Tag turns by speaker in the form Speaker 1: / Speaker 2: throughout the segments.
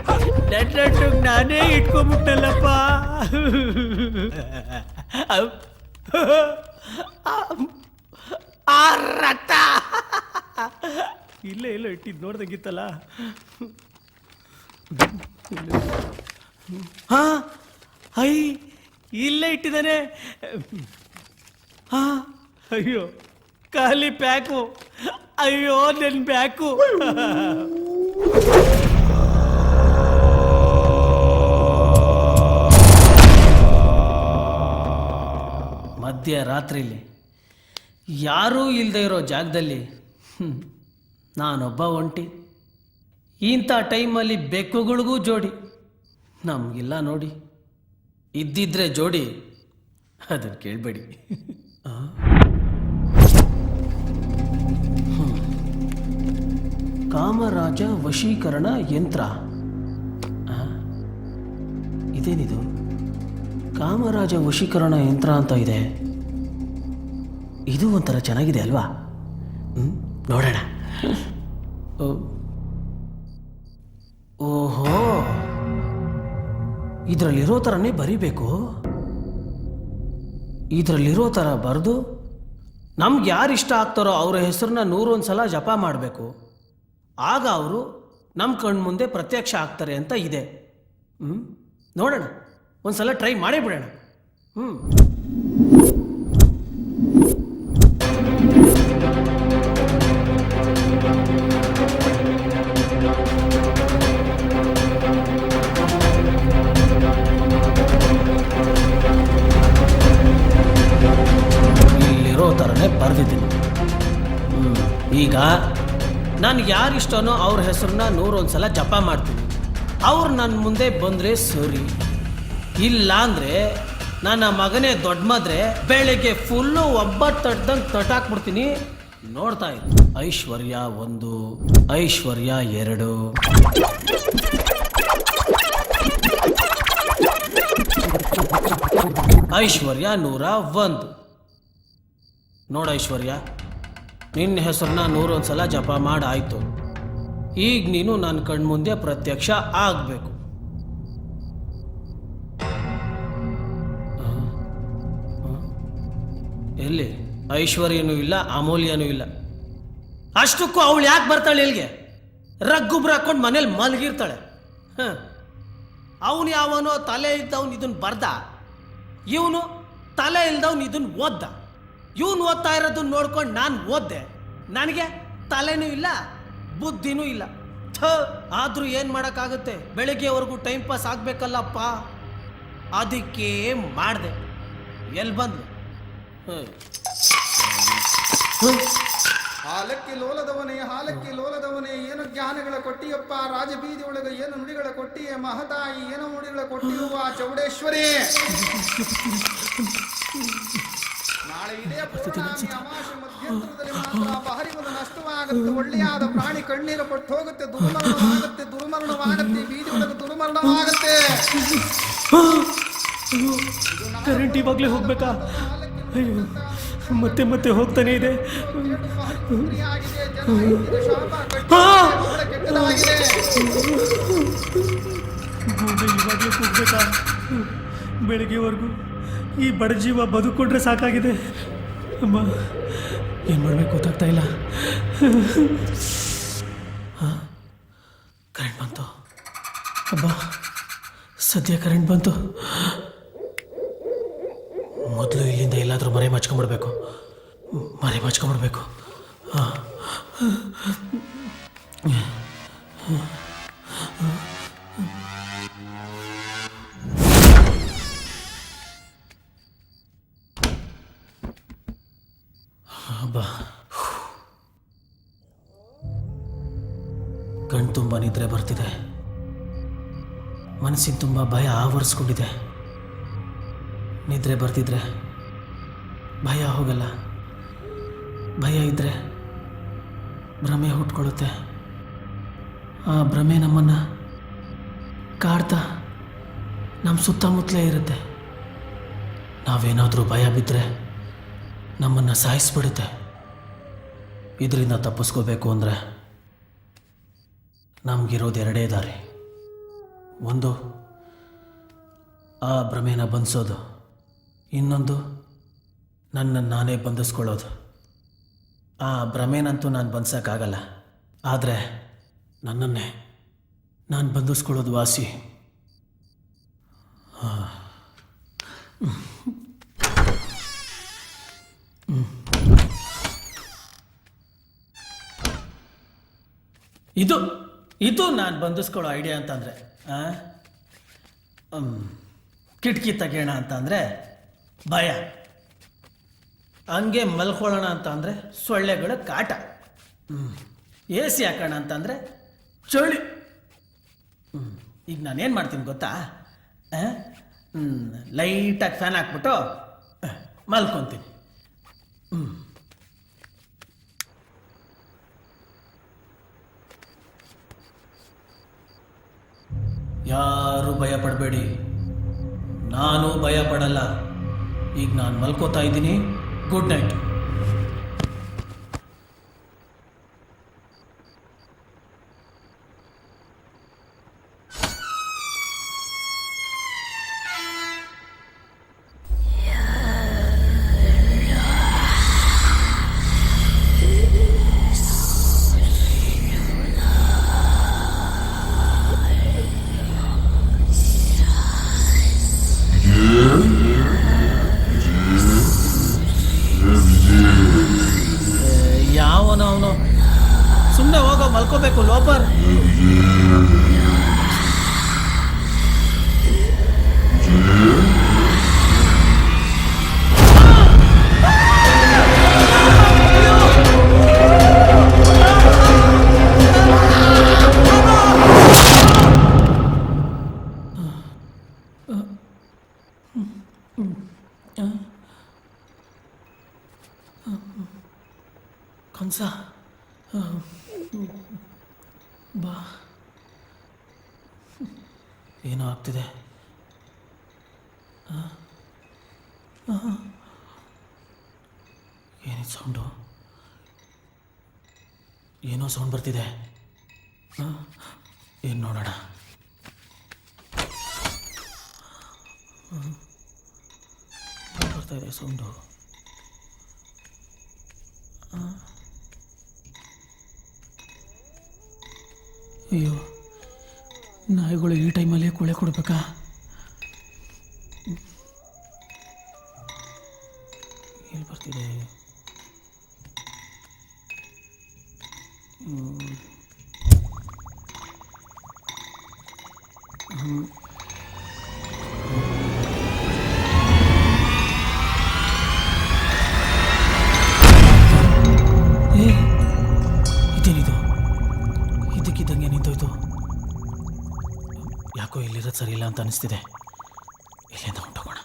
Speaker 1: ಹಾಕಿ nut ನಾನೇ ಇಟ್ಕೊಂಬಿಟ್ಟಲ್ಲಪ್ಪ. ಆ ರಕ್ತ ಇಲ್ಲೇ ಇಲ್ಲ ಇಟ್ಟಿದ್ದು ನೋಡ್ದಂಗಿತ್ತಲ್ಲ. ಹಾ ಐ ಇಲ್ಲೇ ಇಟ್ಟಿದ್ದಾನೆ. ಹಾ ಅಯ್ಯೋ ಖಾಲಿ ಪ್ಯಾಕು. ಅಯ್ಯೋ ನನ್ನ ಬ್ಯಾಕು. ಮಧ್ಯರಾತ್ರಿಲಿ ಯಾರೂ ಇಲ್ಲದೆ ಇರೋ ಜಾಗದಲ್ಲಿ ನಾನೊಬ್ಬ ಒಂಟಿ. ಇಂಥ ಟೈಮಲ್ಲಿ ಬೆಕ್ಕುಗಳಿಗೂ ಜೋಡಿ ನಮಗಿಲ್ಲ ನೋಡಿ. ಇದ್ದಿದ್ರೆ ಜೋಡಿ ಅದನ್ನು ಕೇಳಬೇಡಿ. ಕಾಮರಾಜ ವಶೀಕರಣ ಯಂತ್ರ. ಇದೇನಿದು? ಕಾಮರಾಜ ವಶೀಕರಣ ಯಂತ್ರ ಅಂತ ಇದೆ. ಇದು ಒಂಥರ ಚೆನ್ನಾಗಿದೆ ಅಲ್ವಾ? ನೋಡೋಣ. ಓಹೋ, ಇದರಲ್ಲಿರೋ ಥರನೇ ಬರಿಬೇಕು. ಇದರಲ್ಲಿರೋ ಥರ ಬರೆದು ನಮ್ಗೆ ಯಾರು ಇಷ್ಟ ಆಗ್ತಾರೋ ಅವರ ಹೆಸರನ್ನ 101 ಸಲ ಜಪ ಮಾಡಬೇಕು. ಆಗ ಅವರು ನಮ್ಮ ಕಣ್ಮುಂದೆ ಪ್ರತ್ಯಕ್ಷ ಆಗ್ತಾರೆ ಅಂತ ಇದೆ. ನೋಡೋಣ, ಒಂದ್ಸಲ ಟ್ರೈ ಮಾಡೇ ಬಿಡೋಣ. ಇಲ್ಲಿರೋ ಥರನೇ ಬರೆದಿದ್ದೀನಿ. ಈಗ ನಾನು ಯಾರಿಷ್ಟನೋ ಅವ್ರ ಹೆಸರನ್ನ 101 ಸಲ ಜಪ ಮಾಡ್ತೀನಿ. ಅವ್ರು ನನ್ನ ಮುಂದೆ ಬಂದರೆ ಸರಿ, ಇಲ್ಲ ಅಂದರೆ ನನ್ನ ಮಗನೇ ದೊಡ್ಡ ಮದ್ರೆ ಬೆಳಿಗ್ಗೆ ಫುಲ್ಲು ಒಬ್ಬಟ್ಟಂಗೆ ತಟಾಕ್ಬಿಡ್ತೀನಿ. ನೋಡ್ತಾ ಇದ್ದೆ. ಐಶ್ವರ್ಯ 1, ಐಶ್ವರ್ಯ 2, ಐಶ್ವರ್ಯ 101. ನೋಡ ಐಶ್ವರ್ಯ, ನಿನ್ನ ಹೆಸರನ್ನ 101 ಸಲ ಜಪ ಮಾಡಾಯ್ತು. ಈಗ ನೀನು ನನ್ನ ಕಣ್ಮುಂದೆ ಪ್ರತ್ಯಕ್ಷ ಆಗಬೇಕು. ಎಲ್ಲಿ ಐಶ್ವರ್ಯನೂ ಇಲ್ಲ, ಅಮೂಲ್ಯನೂ ಇಲ್ಲ. ಅಷ್ಟಕ್ಕೂ ಅವಳು ಯಾಕೆ ಬರ್ತಾಳೆ ಇಲ್ಲಿಗೆ? ರಗ್ಗುಬ್ರ ಹಾಕೊಂಡು ಮನೇಲಿ ಮಲಗಿರ್ತಾಳೆ. ಅವನು ಯಾವನೋ ತಲೆ ಇದ್ದವನು ಇದನ್ನು ಬರ್ದ, ಇವನು ತಲೆ ಇಲ್ದವನು ಇದನ್ನು ಓದ್ದ. ಇವನು ಓದ್ತಾ ಇರೋದನ್ನ ನೋಡ್ಕೊಂಡು ನಾನು ಓದ್ದೆ. ನನಗೆ ತಲೆನೂ ಇಲ್ಲ, ಬುದ್ಧಿನೂ ಇಲ್ಲ. ಆದರೂ ಏನು ಮಾಡೋಕ್ಕಾಗುತ್ತೆ? ಬೆಳಗ್ಗೆವರೆಗೂ ಟೈಮ್ ಪಾಸ್ ಆಗಬೇಕಲ್ಲಪ್ಪ. ಅದಕ್ಕೆ ಮಾಡಿದೆ. ಎಲ್ಲಿ ಬಂದು
Speaker 2: ಹಾಲಕ್ಕಿ ಲೋಲದವನೇ ಏನು ಜ್ಞಾನಗಳ ಕೊಟ್ಟಿಯಪ್ಪ. ರಾಜಬೀದಿ ಒಳಗೆ ಏನು ನುಡಿಗಳ ಕೊಟ್ಟಿಯೇ ಮಹತಾಯಿ, ಏನು ನುಡಿಗಳ ಕೊಟ್ಟಿಯುವ ಚೌಡೇಶ್ವರಿ. ನಾಳೆ ಇದೇ ಪೌರ್ಣಮಿ ಅಮಾವಾಸ್ಯೆ ಮಧ್ಯಂತರದಲ್ಲಿ ಮಾತ್ರ ಬಹರಿವುದು ನಷ್ಟವಾಗುತ್ತೆ. ಒಳ್ಳೆಯಾದ ಪ್ರಾಣಿ ಕಣ್ಣೀರು ಪಟ್ಟು ಹೋಗುತ್ತೆ, ದುರ್ಮರಣವಾಗುತ್ತೆ, ಬೀದಿ ಒಳಗೆ ದುರ್ಮರಣವಾಗುತ್ತೆ.
Speaker 1: ಕರೆಂಟ್ ಇವಾಗಲೇ ಹೋಗ್ಬೇಕಾ? ಅಯ್ಯೋ, ಮತ್ತೆ ಮತ್ತೆ ಹೋಗ್ತಾನೆ ಇದೆ. ಇವಾಗಲೇ ಹೋಗ್ಬೇಕಾ? ಬೆಳಗ್ಗೆವರೆಗೂ ಈ ಬಡಜೀವ ಬದುಕೊಂಡ್ರೆ ಸಾಕಾಗಿದೆ. ಅಮ್ಮ, ಏನು ಮಾಡಬೇಕು ಗೊತ್ತಾಗ್ತಾ ಇಲ್ಲ. ಕರೆಂಟ್ ಬಂತು. ಅಬ್ಬಾ, ಸದ್ಯ ಕರೆಂಟ್ ಬಂತು. ಮೊದಲು ಇಲ್ಲಿಂದ ಎಲ್ಲಾದರೂ ಮರೆ ಮಚ್ಕೊಂಡ್ಬಿಡ್ಬೇಕು. ಅಬ್ಬಾ, ಕಣ್ ತುಂಬ ನಿದ್ರೆ ಬರ್ತಿದೆ. ಮನಸ್ಸಿನ ತುಂಬ ಭಯ ಆವರಿಸ್ಕೊಂಡಿದೆ. ನಿದ್ರೆ ಬರ್ತಿದ್ರೆ ಭಯ ಹೋಗಲ್ಲ. ಭಯ ಇದ್ದರೆ ಭ್ರಮೆ ಹುಟ್ಕೊಳ್ಳುತ್ತೆ. ಆ ಭ್ರಮೆ ನಮ್ಮನ್ನು ಕಾಡ್ತಾ ನಮ್ಮ ಸುತ್ತಮುತ್ತಲೇ ಇರುತ್ತೆ. ನಾವೇನಾದರೂ ಭಯ ಬಿದ್ದರೆ ನಮ್ಮನ್ನು ಸಾಯಿಸ್ಬಿಡುತ್ತೆ. ಇದರಿಂದ ತಪ್ಪಿಸ್ಕೋಬೇಕು ಅಂದರೆ ನಮಗಿರೋದು ಎರಡೇ ದಾರಿ. ಒಂದು ಆ ಭ್ರಮೆನ ಬಂಧಿಸೋದು, ಇನ್ನೊಂದು ನನ್ನನ್ನು ನಾನೇ ಬಂಧಿಸ್ಕೊಳ್ಳೋದು. ಆ ಭ್ರಮೆನಂತೂ ನಾನು ಬಂಧಿಸೋಕ್ಕಾಗಲ್ಲ, ಆದರೆ ನನ್ನನ್ನೇ ನಾನು ಬಂಧಿಸ್ಕೊಳ್ಳೋದು ವಾಸಿ. ಇದು ನಾನು ಬಂಧಿಸ್ಕೊಳ್ಳೋ ಐಡಿಯಾ ಅಂತಂದರೆ, ಕಿಟಕಿ ತೆಗೆಯೋಣ ಅಂತಂದರೆ ಭಯ, ಹಂಗೆ ಮಲ್ಕೊಳ್ಳೋಣ ಅಂತ ಅಂದರೆ ಸೊಳ್ಳೆಗಳ ಕಾಟ, ಎ ಸಿ ಹಾಕೋಣ ಅಂತಂದರೆ ಚಳಿ. ಈಗ ನಾನೇನು ಮಾಡ್ತೀನಿ ಗೊತ್ತಾ, ಲೈಟಾಗಿ ಫ್ಯಾನ್ ಹಾಕ್ಬಿಟ್ಟು ಮಲ್ಕೊತೀನಿ. ಯಾರು ಭಯ ಪಡಬೇಡಿ, ನಾನು ಭಯ ಪಡಲ್ಲ. ಈಗ ನಾನು ಮಲ್ಕೋತಾ ಇದ್ದೀನಿ. Good night. ಅವನು ಸುಮ್ಮನೆ ಹೋಗೋ, ಮಲ್ಕೋಬೇಕು ಲೋಪರ್. ಕಂಸ, ಬಾ. ಏನೋ ಆಗ್ತಿದೆ. ಏನಿದು ಸೌಂಡು? ಏನೋ ಸೌಂಡ್ ಬರ್ತಿದೆ. ಏನು ನೋಡೋಣ. ಬರ್ತಾ ಇದೆ ಸೌಂಡು. ಅಯ್ಯೋ, ನಾಯಿಗಳು ಈ ಟೈಮಲ್ಲಿ ಕೊಳೆ ಕೊಡ್ಬೇಕಾ? ಎಲ್ಲಿ ಬರ್ತಿದೆ? ಇದೇನಿದು? ಇದಕ್ಕಿದ್ದಂಗೆ ನಿಂತೋಯ್ತು. ಯಾಕೋ ಇಲ್ಲಿರೋದು ಸರಿ ಇಲ್ಲ ಅಂತ ಅನಿಸ್ತಿದೆ. ಇಲ್ಲಿಂದ ಹೊಂಟೋಗೋಣ.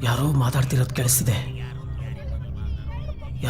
Speaker 1: ಯಾರೋ ಮಾತಾಡ್ತಿರೋದು ಕೇಳಿಸ್ತಿದೆ.